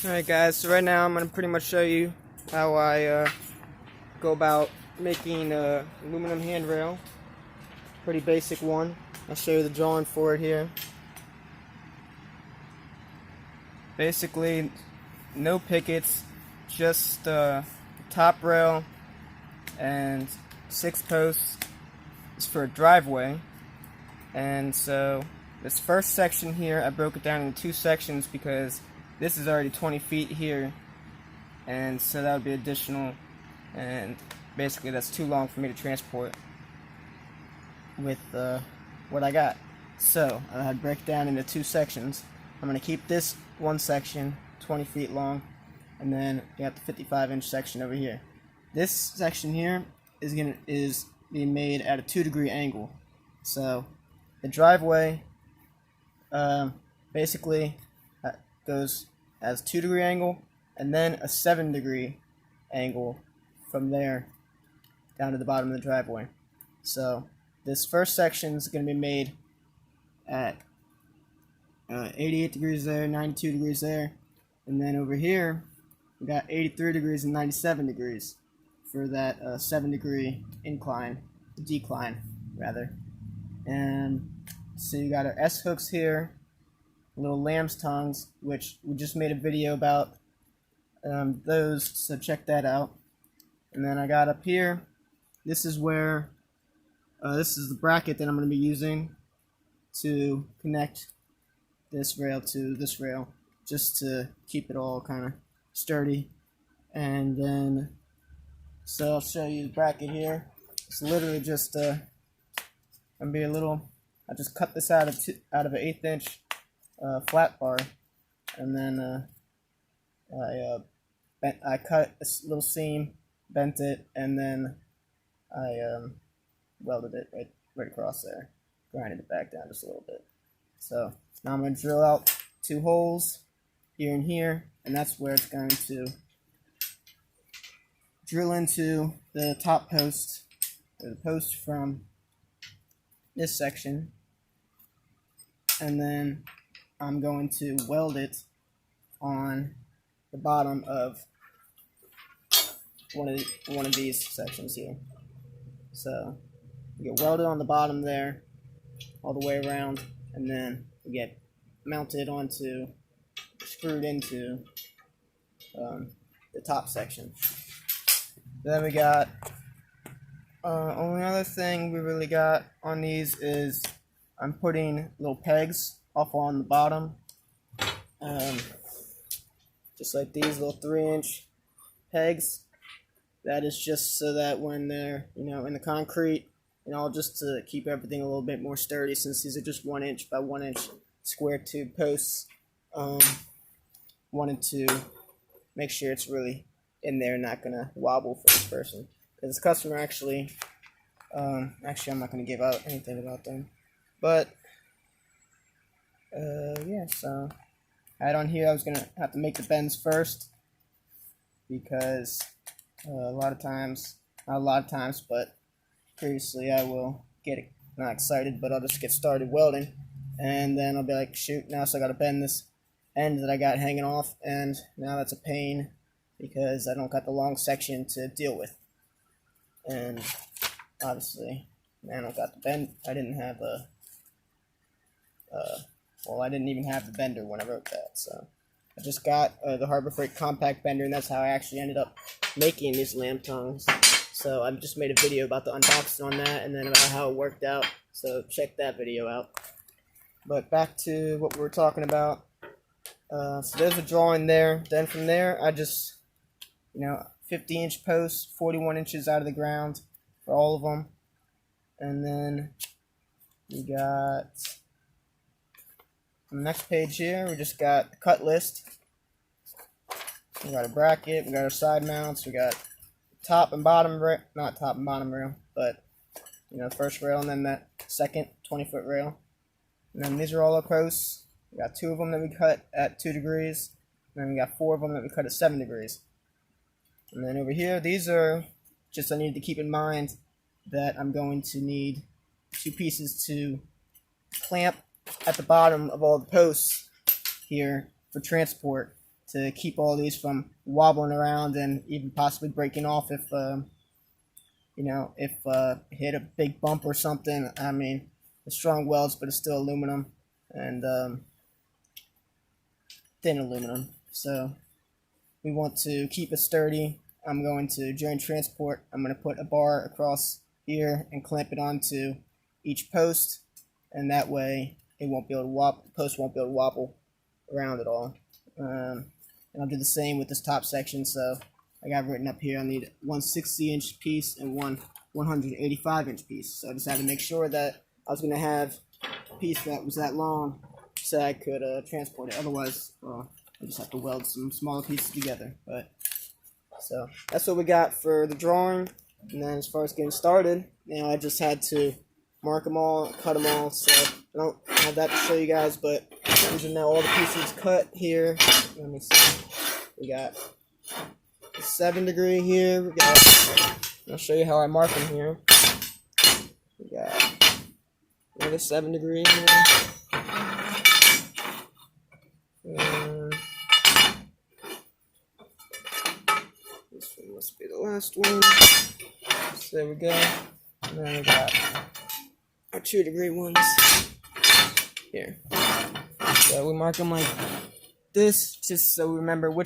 Alright guys, so right now I'm going to pretty much show you how I go about making aluminum handrail. Pretty basic one. I'll show you the drawing for it here. Basically, no pickets, just top rail and 6 posts. It's for a driveway. And so this first section here, I broke it down into 2 sections because this is already 20 feet here, and so that would be additional, and basically that's too long for me to transport with what I got. So I'd break it down into 2 sections. I'm going to keep this one section 20 feet long, and then you got the 55-inch section over here. This section here is being made at a 2-degree angle. So the driveway basically goes as 2-degree angle and then a 7-degree angle from there down to the bottom of the driveway. So this first section is going to be made at 88 degrees there, 92 degrees there, and then over here we got 83 degrees and 97 degrees for that 7-degree decline rather. And so you got our S hooks here, little lamb's tongues, which we just made a video about those, so check that out. And then I got up here, this is where this is the bracket that I'm going to be using to connect this rail to this rail, just to keep it all kind of sturdy. And then so I'll show you the bracket here. It's literally just gonna be a little, I just cut this out of an 1/8 inch flat bar, and then I cut a little seam, bent it, and then I welded it right across there, grinded it back down just a little bit. So now I'm going to drill out 2 holes here and here, and that's where it's going to drill into the top post, or the post from this section, and then I'm going to weld it on the bottom of one of these sections here. So we get welded on the bottom there all the way around, and then we get mounted onto, screwed into the top section. Then we got only other thing we really got on these is I'm putting little pegs off on the bottom, just like these little 3-inch pegs. That is just so that when they're in the concrete, just to keep everything a little bit more sturdy, since these are just 1 inch by 1 inch square tube posts. Wanted to make sure it's really in there, not gonna wobble for this person, because this customer actually I'm not gonna give out anything about them, but yeah, so right on here I was gonna have to make the bends first, because not a lot of times, but previously I will get not excited, but I'll just get started welding, and then I'll be like, shoot, now so I gotta bend this end that I got hanging off, and now that's a pain because I don't got the long section to deal with. And obviously, man, I got the bend. I didn't have I didn't even have the bender when I wrote that. So I just got the Harbor Freight compact bender, and that's how I actually ended up making these lamb tongues. So I just made a video about the unboxing on that, and then about how it worked out. So check that video out. But back to what we were talking about. So there's a drawing there. Then from there, I just 50-inch posts, 41 inches out of the ground for all of them. And then we got on the next page here, we just got the cut list. We got a bracket, we got our side mounts, we got top and bottom rail, not top and bottom rail, but first rail, and then that second 20-foot rail. And then these are all our posts. We got 2 of them that we cut at 2 degrees, and then we got 4 of them that we cut at 7 degrees. And then over here, these are just, I need to keep in mind that I'm going to need 2 pieces to clamp at the bottom of all the posts here for transport to keep all these from wobbling around and even possibly breaking off if hit a big bump or something. I mean, it's strong welds, but it's still aluminum and thin aluminum, so we want to keep it sturdy. I'm going to, during transport, I'm going to put a bar across here and clamp it onto each post, and that way it won't be able to wobble. The post won't be able to wobble around at all. And I'll do the same with this top section. So I got written up here, I need one 60-inch piece and one 185-inch piece. So I just had to make sure that I was going to have a piece that was that long so I could transport it. Otherwise, I just have to weld some smaller pieces together. But so that's what we got for the drawing. And then as far as getting started, I just had to mark them all, cut them all. So I don't have that to show you guys, but these are now all the pieces cut here. Let me see. We got a 7 degree here. We got, I'll show you how I mark them here. We got another 7 degree here. And this one must be the last one. So there we go. And then we got our 2 degree ones here. So we mark them like this, just so we remember which